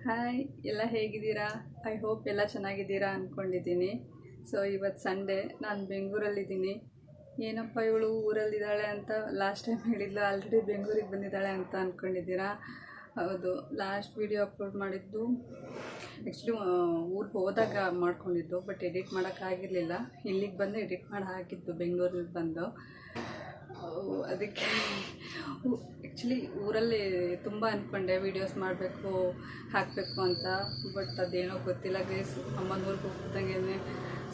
Hi, ಎಲ್ಲ ಹೇಗಿದ್ದೀರಾ? I hope ಎಲ್ಲ ಚೆನ್ನಾಗಿದ್ದೀರಾ ಅಂದ್ಕೊಂಡಿದ್ದೀನಿ. ಸೊ ಇವತ್ತು ಸಂಡೇ, ನಾನು ಬೆಂಗಳೂರಲ್ಲಿದ್ದೀನಿ. ಏನಪ್ಪ ಇವಳು ಊರಲ್ಲಿದ್ದಾಳೆ ಅಂತ ಲಾಸ್ಟ್ ಟೈಮ್ ಹೇಳಿದ್ಲು, ಆಲ್ರೆಡಿ ಬೆಂಗಳೂರಿಗೆ ಬಂದಿದ್ದಾಳೆ ಅಂತ ಅಂದ್ಕೊಂಡಿದ್ದೀರಾ? ಹೌದು, ಲಾಸ್ಟ್ ವಿಡಿಯೋ ಅಪ್ಲೋಡ್ ಮಾಡಿದ್ದು ಆ್ಯಕ್ಚುಲಿ ಊರಿಗೆ ಹೋದಾಗ ಮಾಡ್ಕೊಂಡಿದ್ದು, ಬಟ್ ಎಡಿಟ್ ಮಾಡೋಕ್ಕಾಗಿರಲಿಲ್ಲ. ಇಲ್ಲಿಗೆ ಬಂದು ಎಡಿಟ್ ಮಾಡಿ ಹಾಕಿದ್ದು ಬೆಂಗಳೂರಿಗೆ ಬಂದು. ಅದಕ್ಕೆ ಆ್ಯಕ್ಚುಲಿ ಊರಲ್ಲಿ ತುಂಬ ಅಂದ್ಕೊಂಡೆ ವೀಡಿಯೋಸ್ ಮಾಡಬೇಕು ಹಾಕಬೇಕು ಅಂತ, ಬಟ್ ಅದೇನೋ ಗೊತ್ತಿಲ್ಲ ಗೈಸ್. ಅಮ್ಮನ ಊರಿಗೆ ಹೋಗ್ದಂಗೆ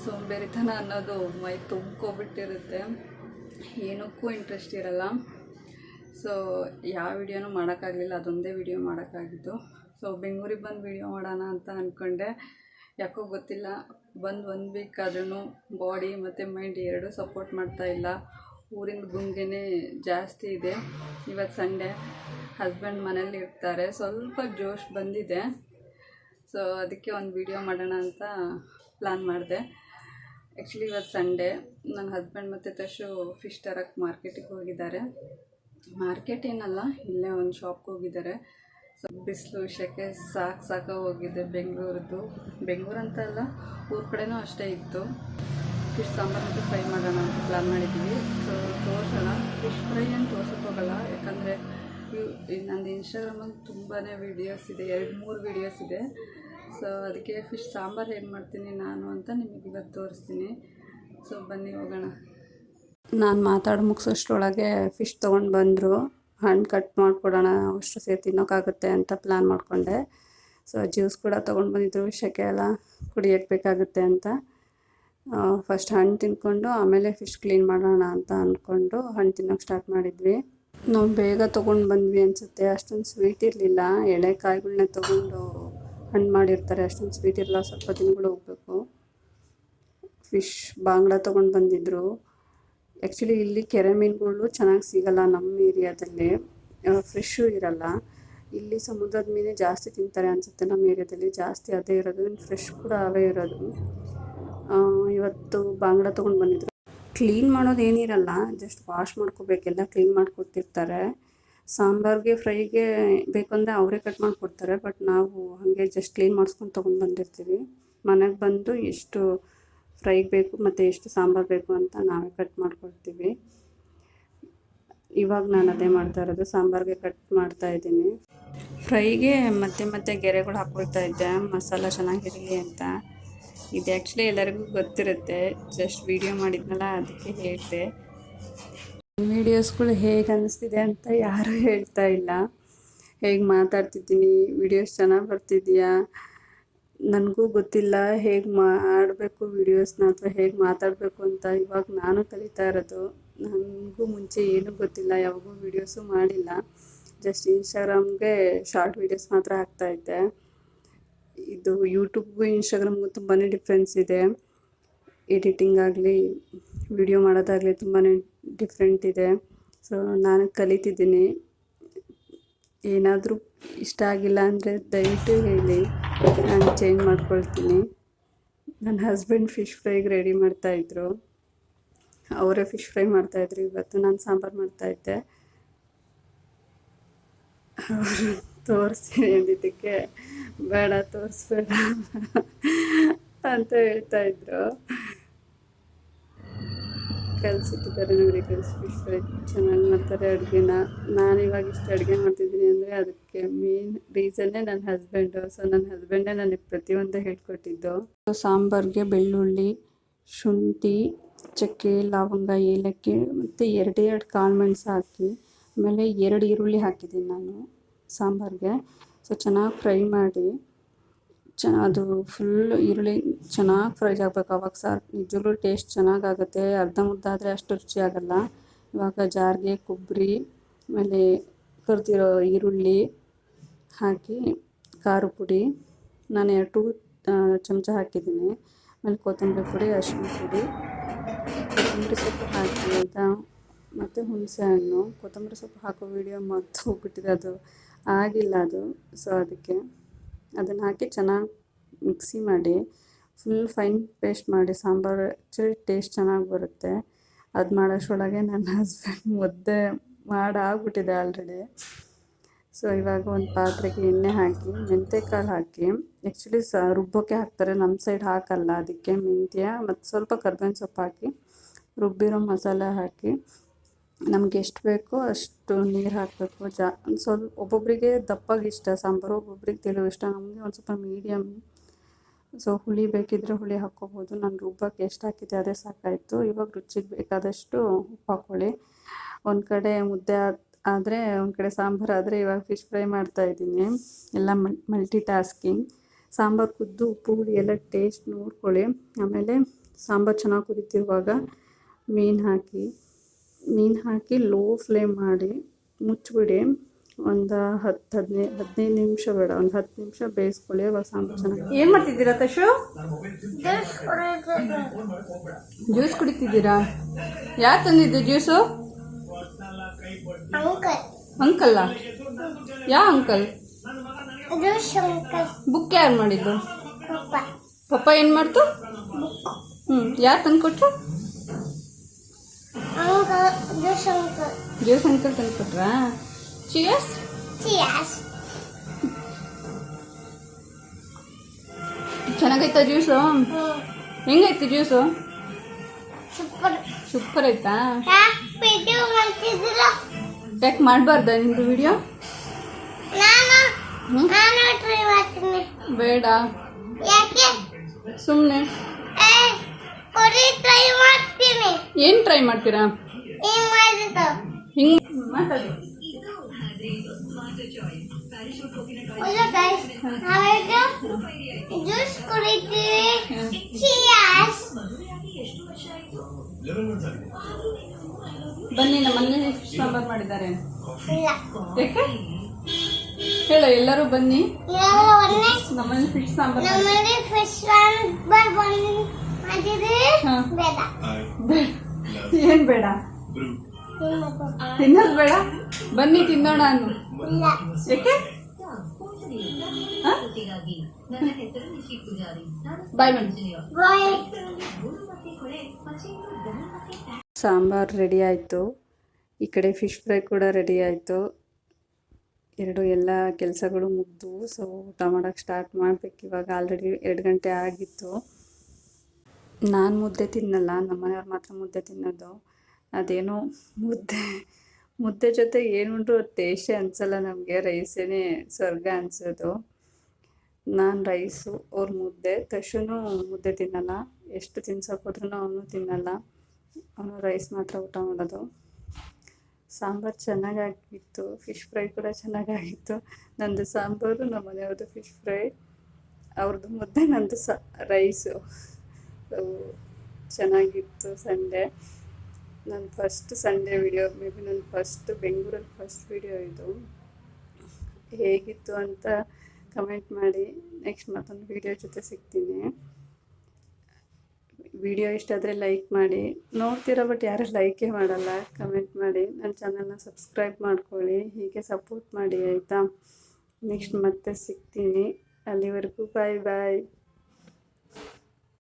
ಸೋಂಬೇರಿತನ ಅನ್ನೋದು ಮೈ ತುಂಬ್ಕೊಬಿಟ್ಟಿರುತ್ತೆ, ಏನಕ್ಕೂ ಇಂಟ್ರೆಸ್ಟ್ ಇರಲ್ಲ. ಸೊ ಯಾವ ವಿಡಿಯೋನೂ ಮಾಡೋಕ್ಕಾಗಲಿಲ್ಲ, ಅದೊಂದೇ ವಿಡಿಯೋ ಮಾಡೋಕ್ಕಾಗಿತ್ತು. ಸೊ ಬೆಂಗಳೂರಿಗೆ ಬಂದು ವಿಡಿಯೋ ಮಾಡೋಣ ಅಂತ ಅಂದ್ಕೊಂಡೆ. ಯಾಕೋ ಗೊತ್ತಿಲ್ಲ, ಬಂದು 1 ವೀಕ್ ಆದ್ರೂ ಬಾಡಿ ಮತ್ತು ಮೈಂಡ್ ಎರಡೂ ಸಪೋರ್ಟ್ ಮಾಡ್ತಾಯಿಲ್ಲ. ಊರಿನ ಗುಂಗೇನೆ ಜಾಸ್ತಿ ಇದೆ. ಇವತ್ತು ಸಂಡೇ, ಹಸ್ಬೆಂಡ್ ಮನೇಲಿ ಇರ್ತಾರೆ, ಸ್ವಲ್ಪ ಜೋಶ್ ಬಂದಿದೆ. ಸೊ ಅದಕ್ಕೆ ಒಂದು ವಿಡಿಯೋ ಮಾಡೋಣ ಅಂತ ಪ್ಲ್ಯಾನ್ ಮಾಡಿದೆ. ಆ್ಯಕ್ಚುಲಿ ಇವತ್ತು ಸಂಡೇ, ನನ್ನ ಹಸ್ಬೆಂಡ್ ಮತ್ತು ತಶು ಫಿಶ್ ತರಕ್ಕೆ ಮಾರ್ಕೆಟಿಗೆ ಹೋಗಿದ್ದಾರೆ. ಮಾರ್ಕೆಟ್ ಏನಲ್ಲ, ಇಲ್ಲೇ ಒಂದು ಶಾಪ್ಗೆ ಹೋಗಿದ್ದಾರೆ. ಸೊ ಬಿಸಿಲು ಶೆಕೆ ಸಾಕು ಹೋಗಿದೆ ಬೆಂಗಳೂರದ್ದು. ಬೆಂಗಳೂರು ಅಂತ ಅಲ್ಲ, ಊರ ಕಡೆನೂ ಅಷ್ಟೇ ಇತ್ತು. ಫಿಶ್ ಸಾಂಬಾರು ಮತ್ತು ಫ್ರೈ ಮಾಡೋಣ ಅಂತ ಪ್ಲ್ಯಾನ್ ಮಾಡಿದ್ದೀವಿ. ಸೊ ತೋರಿಸೋಣ. ಫಿಶ್ ಫ್ರೈ ಏನು ತೋರ್ಸೋಕ್ಕೋಗಲ್ಲ, ಯಾಕಂದರೆ ನಂದು ಇನ್ಸ್ಟಾಗ್ರಾಮಲ್ಲಿ ತುಂಬಾ ವೀಡಿಯೋಸ್ ಇದೆ, 2-3 ವೀಡಿಯೋಸ್ ಇದೆ. ಸೊ ಅದಕ್ಕೆ ಫಿಶ್ ಸಾಂಬಾರು ಹೇಗೆ ಮಾಡ್ತೀನಿ ನಾನು ಅಂತ ನಿಮಗೆ ಇವತ್ತು ತೋರಿಸ್ತೀನಿ. ಸೊ ಬನ್ನಿ ಹೋಗೋಣ. ನಾನು ಮಾತಾಡಿ ಮುಗಿಸೋಷ್ಟ್ರೊಳಗೆ ಫಿಶ್ ತೊಗೊಂಡು ಬಂದರು. ಹಣ್ಣು ಕಟ್ ಮಾಡಿಕೊಡೋಣ, ಅಷ್ಟು ಸೇರಿ ತಿನ್ನೋಕ್ಕಾಗುತ್ತೆ ಅಂತ ಪ್ಲ್ಯಾನ್ ಮಾಡಿಕೊಂಡೆ. ಸೊ ಜ್ಯೂಸ್ ಕೂಡ ತೊಗೊಂಡು ಬಂದಿದ್ರು, ಶೆಕೆ ಎಲ್ಲ ಕುಡಿಯೋಕ್ಕೆ ಬೇಕಾಗುತ್ತೆ ಅಂತ. ಫಸ್ಟ್ ಹಣ್ಣು ತಿನ್ಕೊಂಡು ಆಮೇಲೆ ಫಿಶ್ ಕ್ಲೀನ್ ಮಾಡೋಣ ಅಂತ ಅಂದ್ಕೊಂಡು ಹಣ್ಣು ತಿನ್ನೋಕ್ಕೆ ಸ್ಟಾರ್ಟ್ ಮಾಡಿದ್ವಿ. ನಾವು ಬೇಗ ತೊಗೊಂಡು ಬಂದ್ವಿ ಅನಿಸುತ್ತೆ, ಅಷ್ಟೊಂದು ಸ್ವೀಟ್ ಇರಲಿಲ್ಲ. ಎಳೆ ಕಾಯಿಗಳನ್ನ ತೊಗೊಂಡು ಹಣ್ಣು ಮಾಡಿರ್ತಾರೆ, ಅಷ್ಟೊಂದು ಸ್ವೀಟ್ ಇರಲ್ಲ, ಸ್ವಲ್ಪ ದಿನಗಳು ಹೋಗಬೇಕು. ಫಿಶ್ ಬಾಂಗ್ಡಾ ತೊಗೊಂಡು ಬಂದಿದ್ದರು. ಆ್ಯಕ್ಚುಲಿ ಇಲ್ಲಿ ಕೆರೆ ಮೀನುಗಳು ಚೆನ್ನಾಗಿ ಸಿಗಲ್ಲ ನಮ್ಮ ಏರಿಯಾದಲ್ಲಿ, ಫ್ರೆಶ್ಶು ಇರಲ್ಲ. ಇಲ್ಲಿ ಸಮುದ್ರದ ಮೀನೇ ಜಾಸ್ತಿ ತಿಂತಾರೆ ಅನಿಸುತ್ತೆ, ನಮ್ಮ ಏರಿಯಾದಲ್ಲಿ ಜಾಸ್ತಿ ಅದೇ ಇರೋದು, ಫ್ರೆಶ್ ಕೂಡ ಅವೇ ಇರೋದು. ಇವತ್ತು ಬಾಂಗ್ಡಾ ತೊಗೊಂಡು ಬಂದಿದ್ರು. ಕ್ಲೀನ್ ಮಾಡೋದು ಏನಿರಲ್ಲ, ಜಸ್ಟ್ ವಾಶ್ ಮಾಡ್ಕೋಬೇಕೆಲ್ಲ, ಕ್ಲೀನ್ ಮಾಡಿಕೊಡ್ತಿರ್ತಾರೆ. ಸಾಂಬಾರಿಗೆ ಫ್ರೈಗೆ ಬೇಕಂದರೆ ಅವರೇ ಕಟ್ ಮಾಡಿಕೊಡ್ತಾರೆ, ಬಟ್ ನಾವು ಹಾಗೆ ಜಸ್ಟ್ ಕ್ಲೀನ್ ಮಾಡಿಸ್ಕೊಂಡು ತೊಗೊಂಡು ಬಂದಿರ್ತೀವಿ. ಮನೆಗೆ ಬಂದು ಎಷ್ಟು ಫ್ರೈಗೆ ಬೇಕು ಮತ್ತು ಎಷ್ಟು ಸಾಂಬಾರು ಬೇಕು ಅಂತ ನಾವೇ ಕಟ್ ಮಾಡ್ಕೊಡ್ತೀವಿ. ಇವಾಗ ನಾನು ಅದೇ ಮಾಡ್ತಾ ಇರೋದು, ಸಾಂಬಾರಿಗೆ ಕಟ್ ಮಾಡ್ತಾಯಿದ್ದೀನಿ. ಫ್ರೈಗೆ ಮತ್ತೆ ಗೆರೆಗಳು ಹಾಕ್ಕೊಳ್ತಾ ಇದ್ದೆ, ಮಸಾಲ ಚೆನ್ನಾಗಿರಲಿ ಅಂತ. ಇದು ಆ್ಯಕ್ಚುಲಿ ಎಲ್ಲರಿಗೂ ಗೊತ್ತಿರುತ್ತೆ, ಜಸ್ಟ್ ವಿಡಿಯೋ ಮಾಡಿದ್ನಲ್ಲ ಅದಕ್ಕೆ ಹೇಳಿದೆ. ವೀಡಿಯೋಸ್ಗಳು ಹೇಗೆ ಅನ್ನಿಸ್ತಿದೆ ಅಂತ ಯಾರೂ ಹೇಳ್ತಾ ಇಲ್ಲ. ಹೇಗೆ ಮಾತಾಡ್ತಿದ್ದೀನಿ, ವೀಡಿಯೋಸ್ ಚೆನ್ನಾಗಿ ಬರ್ತಿದೆಯಾ ನನಗೂ ಗೊತ್ತಿಲ್ಲ. ಹೇಗೆ ಮಾಡಬೇಕು ವೀಡಿಯೋಸ್ನ ಅಥವಾ ಹೇಗೆ ಮಾತಾಡಬೇಕು ಅಂತ ಇವಾಗ ನಾನು ಕಲಿತಾ ಇರೋದು. ನನಗೂ ಮುಂಚೆ ಏನೂ ಗೊತ್ತಿಲ್ಲ, ಯಾವಾಗೂ ವೀಡಿಯೋಸು ಮಾಡಿಲ್ಲ. ಜಸ್ಟ್ ಇನ್ಸ್ಟಾಗ್ರಾಮ್ಗೆ ಶಾರ್ಟ್ ವೀಡಿಯೋಸ್ ಮಾತ್ರ ಹಾಕ್ತಾಯಿದ್ದೆ. ಇದು ಯೂಟ್ಯೂಬ್ಗೂ ಇನ್ಸ್ಟಾಗ್ರಾಮ್ಗೂ ತುಂಬಾ ಡಿಫ್ರೆನ್ಸ್ ಇದೆ. ಎಡಿಟಿಂಗ್ ಆಗಲಿ ವಿಡಿಯೋ ಮಾಡೋದಾಗಲಿ ತುಂಬಾ ಡಿಫ್ರೆಂಟ್ ಇದೆ. ಸೊ ನಾನು ಕಲಿತಿದ್ದೀನಿ. ಏನಾದರೂ ಇಷ್ಟ ಆಗಿಲ್ಲ ಅಂದರೆ ದಯವಿಟ್ಟು ಹೇಳಿ, ನಾನು ಚೇಂಜ್ ಮಾಡ್ಕೊಳ್ತೀನಿ. ನನ್ನ ಹಸ್ಬೆಂಡ್ ಫಿಶ್ ಫ್ರೈಗೆ ರೆಡಿ ಮಾಡ್ತಾಯಿದ್ರು, ಅವರೇ ಫಿಶ್ ಫ್ರೈ ಮಾಡ್ತಾಯಿದ್ರು. ಇವತ್ತು ನಾನು ಸಾಂಬಾರು ಮಾಡ್ತಾಯಿದ್ದೆ. ಅವರು ತೋರಿಸ್ತೀನಿ ಅಂದಿದ್ದಕ್ಕೆ ಬೇಡ ತೋರಿಸ್ಬೇಡ ಅಂತ ಹೇಳ್ತಾಯಿದ್ರು. ಕಲಿಸಿಟ್ಟಿದ್ದಾರೆ ನೋಡಿ, ಫಿಶ್ ಫ್ರೈ ಚೆನ್ನಾಗಿ ಮಾಡ್ತಾರೆ ಅಡುಗೆನ. ನಾನಿವಾಗ ಇಷ್ಟು ಅಡುಗೆ ಮಾಡ್ತಿದ್ದೀನಿ ಅಂದರೆ ಅದಕ್ಕೆ ಮೇನ್ ರೀಸನ್ನೇ ನನ್ನ ಹಸ್ಬೆಂಡು. ಸೊ ನನ್ನ ಹಸ್ಬೆಂಡೇ ನನಗೆ ಪ್ರತಿಯೊಂದು ಹೇಳ್ಕೊಟ್ಟಿದ್ದು. ಸಾಂಬಾರಿಗೆ ಬೆಳ್ಳುಳ್ಳಿ, ಶುಂಠಿ, ಚಕ್ಕೆ, ಲವಂಗ, ಏಲಕ್ಕಿ ಮತ್ತು 2 ಕಾಳು ಮೆಣಸು ಹಾಕಿ, ಆಮೇಲೆ 2 ಈರುಳ್ಳಿ ಹಾಕಿದ್ದೀನಿ ನಾನು ಸಾಂಬಾರಿಗೆ. ಸೊ ಚೆನ್ನಾಗಿ ಫ್ರೈ ಮಾಡಿ, ಅದು ಫುಲ್ ಈರುಳ್ಳಿ ಚೆನ್ನಾಗಿ ಫ್ರೈ ಆಗಬೇಕು, ಅವಾಗ ಸಾರು ನಿಜವಾಗ್ಲೂ ಟೇಸ್ಟ್ ಚೆನ್ನಾಗಾಗುತ್ತೆ. ಅರ್ಧ ಮುದ್ದಾದರೆ ಅಷ್ಟು ರುಚಿ ಆಗೋಲ್ಲ. ಇವಾಗ ಜಾರಿಗೆ ಕೊಬ್ಬರಿ, ಆಮೇಲೆ ಕರಿದಿರೋ ಈರುಳ್ಳಿ ಹಾಕಿ, ಖಾರ ಪುಡಿ ನಾನು 2 ಚಮಚ ಹಾಕಿದ್ದೀನಿ. ಆಮೇಲೆ ಕೊತ್ತಂಬರಿ ಪುಡಿ, ಅರಿಶಿನ ಪುಡಿ, ಕೊತ್ತಂಬರಿ ಸೊಪ್ಪು ಹಾಕಿ ಮತ್ತು ಹುಣಸೆ ಹಣ್ಣು. ಕೊತ್ತಂಬರಿ ಸೊಪ್ಪು ಹಾಕೋ ವಿಡಿಯೋ ಮರ್ತು ಹೋಗ್ಬಿಟ್ಟಿದೆ, ಅದು ಆಗಿಲ್ಲ ಅದು. ಸೊ ಅದಕ್ಕೆ ಅದನ್ನು ಹಾಕಿ ಚೆನ್ನಾಗಿ ಮಿಕ್ಸಿ ಮಾಡಿ ಫುಲ್ ಫೈನ್ ಪೇಸ್ಟ್ ಮಾಡಿ ಸಾಂಬಾರು ಆ್ಯಕ್ಚುಲಿ ಟೇಸ್ಟ್ ಚೆನ್ನಾಗಿ ಬರುತ್ತೆ. ಅದು ಮಾಡೋಷ್ಟರೊಳಗೆ ನನ್ನ ಹಸ್ಬೆಂಡ್ ಮುದ್ದೆ ಮಾಡಾಗ್ಬಿಟ್ಟಿದೆ ಆಲ್ರೆಡಿ. ಸೊ ಇವಾಗ ಒಂದು ಪಾತ್ರೆಗೆ ಎಣ್ಣೆ ಹಾಕಿ ಮೆಂತ್ಯಕಾಳು ಹಾಕಿ, ಆ್ಯಕ್ಚುಲಿ ರುಬ್ಬೋಕ್ಕೆ ಹಾಕ್ತಾರೆ, ನಮ್ಮ ಸೈಡ್ ಹಾಕಲ್ಲ. ಅದಕ್ಕೆ ಮೆಂತ್ಯ ಮತ್ತು ಸ್ವಲ್ಪ ಕರ್ಬೇವಿನ ಸೊಪ್ಪು ಹಾಕಿ ರುಬ್ಬಿರೋ ಮಸಾಲೆ ಹಾಕಿ ನಮ್ಗೆ ಎಷ್ಟು ಬೇಕೋ ಅಷ್ಟು ನೀರು ಹಾಕಬೇಕು. ಒಂದು ಸ್ವಲ್ಪ ಒಬ್ಬೊಬ್ಬರಿಗೆ ದಪ್ಪಾಗಿ ಇಷ್ಟ ಸಾಂಬಾರು, ಒಬ್ಬೊಬ್ರಿಗೆ ತೆಳು ಇಷ್ಟ. ನಮಗೆ ಒಂದು ಸ್ವಲ್ಪ ಮೀಡಿಯಮ್. ಸೊ ಹುಳಿ ಬೇಕಿದ್ದರೆ ಹುಳಿ ಹಾಕ್ಕೋಬೋದು. ನಾನು ರುಬ್ಬಕ್ಕೆ ಎಷ್ಟು ಹಾಕಿದ್ದೆ ಅದೇ ಸಾಕಾಯಿತು. ಇವಾಗ ರುಚಿಗೆ ಬೇಕಾದಷ್ಟು ಉಪ್ಪು ಹಾಕ್ಕೊಳ್ಳಿ. ಒಂದು ಕಡೆ ಮುದ್ದೆ ಆದರೆ ಒಂದು ಕಡೆ ಸಾಂಬಾರು ಆದರೆ ಇವಾಗ ಫಿಶ್ ಫ್ರೈ ಮಾಡ್ತಾಯಿದ್ದೀನಿ. ಎಲ್ಲ ಮಲ್ಟಿ ಟಾಸ್ಕಿಂಗ್. ಸಾಂಬಾರು ಕುದ್ದು ಉಪ್ಪು ಹುಳಿ ಎಲ್ಲ ಟೇಸ್ಟ್ ನೋಡ್ಕೊಳ್ಳಿ. ಆಮೇಲೆ ಸಾಂಬಾರು ಚೆನ್ನಾಗಿ ಕುದೀತಿರುವಾಗ ಮೀನು ಹಾಕಿ ಲೋ ಫ್ಲೇಮ್ ಮಾಡಿ ಮುಚ್ಚಿಬಿಡಿ. ಒಂದು 10-15 ನಿಮಿಷ ಬೇಡ, ಒಂದು 10 ನಿಮಿಷ ಬೇಯಿಸ್ಕೊಳ್ಳಿ. ಅವಾಗ ಸಾಂಬಾರು ಚೆನ್ನಾಗಿ. ಏನು ಮಾಡ್ತಿದ್ದೀರಾ ತಶು? ಜ್ಯೂಸ್ ಕುಡಿತಿದ್ದೀರಾ? ಯಾರು ತಂದಿದ್ದು ಜ್ಯೂಸು? ಅಂಕಲ್ಲ? ಯಾ ಅಂಕಲ್? ಬುಕ್ ಯಾರು ಮಾಡಿದ್ದು? ಪಪ್ಪ ಏನು ಮಾಡ್ತು? ಯಾರು ತಂದು ಕೊಟ್ರು? ಜ್ಯೂಸ್ ಅಂಕಲ್ ತಂದು ಕೊಟ್ರಾ? ಚಿಯರ್ಸ್. ಚೆನ್ನಾಗೈತಾ ಜ್ಯೂಸು? ಹೆಂಗೈತಿ ಜ್ಯೂಸು? ಸೂಪರ್ ಐತಾ? ಯಾಕೆ ಮಾಡಬಾರ್ದ ನಿಮ್ದು ವಿಡಿಯೋ? ಬೇಡ ಸುಮ್ಮನೆ. ಏನು ಟ್ರೈ ಮಾಡ್ತೀರಾ? ಹಿಂಗೆ ಮಾತಾಡಿ. ಬನ್ನಿ, ನಮ್ಮ ಮನೇಲಿ ಸಾಂಬಾರು ಮಾಡಿದ್ದಾರೆ. ಯಾಕೆ ಹೇಳು, ಎಲ್ಲರೂ ಬನ್ನಿ. ನಮ್ಮಲ್ಲಿ ಫಿಶ್ ಸಾಂಬಾರು. ಏನ್ ಬೇಡ? ತಿನ್ನೋದು ಬೇಡ? ಬನ್ನಿ ತಿನ್ನೋಣ ಅನ್ನು. ಯಾಕೆ? ಬಾಯ್ ಬನ್ನಿ. ಸಾಂಬಾರು ರೆಡಿ ಆಯಿತು. ಈ ಕಡೆ ಫಿಶ್ ಫ್ರೈ ಕೂಡ ರೆಡಿ ಆಯಿತು. ಎಲ್ಲ ಕೆಲಸಗಳು ಮುಗಿದು. ಸೊ ಊಟ ಮಾಡೋಕ್ಕೆ ಸ್ಟಾರ್ಟ್ ಮಾಡಬೇಕು ಇವಾಗ. ಆಲ್ರೆಡಿ 2 ಗಂಟೆ ಆಗಿತ್ತು. ನಾನು ಮುದ್ದೆ ತಿನ್ನಲ್ಲ, ನಮ್ಮನೆಯವ್ರು ಮಾತ್ರ ಮುದ್ದೆ ತಿನ್ನೋದು. ಅದೇನೋ ಮುದ್ದೆ ಜೊತೆ ಏನು ಉಂಡ್ರು ಟೇಸ್ಟೇ ಅನಿಸಲ್ಲ ನಮಗೆ. ರೈಸೇ ಸ್ವರ್ಗ ಅನಿಸೋದು. ನಾನು ರೈಸು, ಅವ್ರು ಮುದ್ದೆ. ತಶುನು ಮುದ್ದೆ ತಿನ್ನಲ್ಲ. ಎಷ್ಟು ತಿನ್ಸೋಕೋದ್ರೂ ಅವನು ತಿನ್ನಲ್ಲ. ಅವನು ರೈಸ್ ಮಾತ್ರ ಊಟ ಮಾಡೋದು. ಸಾಂಬಾರು ಚೆನ್ನಾಗಾಗಿತ್ತು. ಫಿಶ್ ಫ್ರೈ ಕೂಡ ಚೆನ್ನಾಗಾಗಿತ್ತು. ನಂದು ಸಾಂಬಾರು, ನಮ್ಮ ಮನೆಯವ್ರದ್ದು ಫಿಶ್ ಫ್ರೈ, ಅವ್ರದ್ದು ಮುದ್ದೆ, ನಂದು ರೈಸು. ಚೆನ್ನಾಗಿತ್ತು. ಸಂಡೇ ನನ್ನ first Sunday video, may be ನನ್ನ ಬೆಂಗಳೂರಲ್ಲಿ ಫಸ್ಟ್ ವಿಡಿಯೋ ಇದು. ಹೇಗಿತ್ತು ಅಂತ ಕಮೆಂಟ್ ಮಾಡಿ. ನೆಕ್ಸ್ಟ್ ಮತ್ತೊಂದು ವಿಡಿಯೋ ಜೊತೆ ಸಿಗ್ತೀನಿ. ವಿಡಿಯೋ ಇಷ್ಟ ಆದರೆ ಲೈಕ್ ಮಾಡಿ. ನೋಡ್ತೀರಾ ಬಟ್ ಯಾರು ಲೈಕೇ ಮಾಡಲ್ಲ. ಕಮೆಂಟ್ ಮಾಡಿ. ನನ್ನ ಚಾನಲ್ನ ಸಬ್ಸ್ಕ್ರೈಬ್ ಮಾಡ್ಕೊಳ್ಳಿ. ಹೀಗೆ ಸಪೋರ್ಟ್ ಮಾಡಿ ಆಯಿತಾ? ನೆಕ್ಸ್ಟ್ ಮತ್ತೆ ಸಿಗ್ತೀನಿ. ಅಲ್ಲಿವರೆಗೂ ಬಾಯ್ ಬಾಯ್.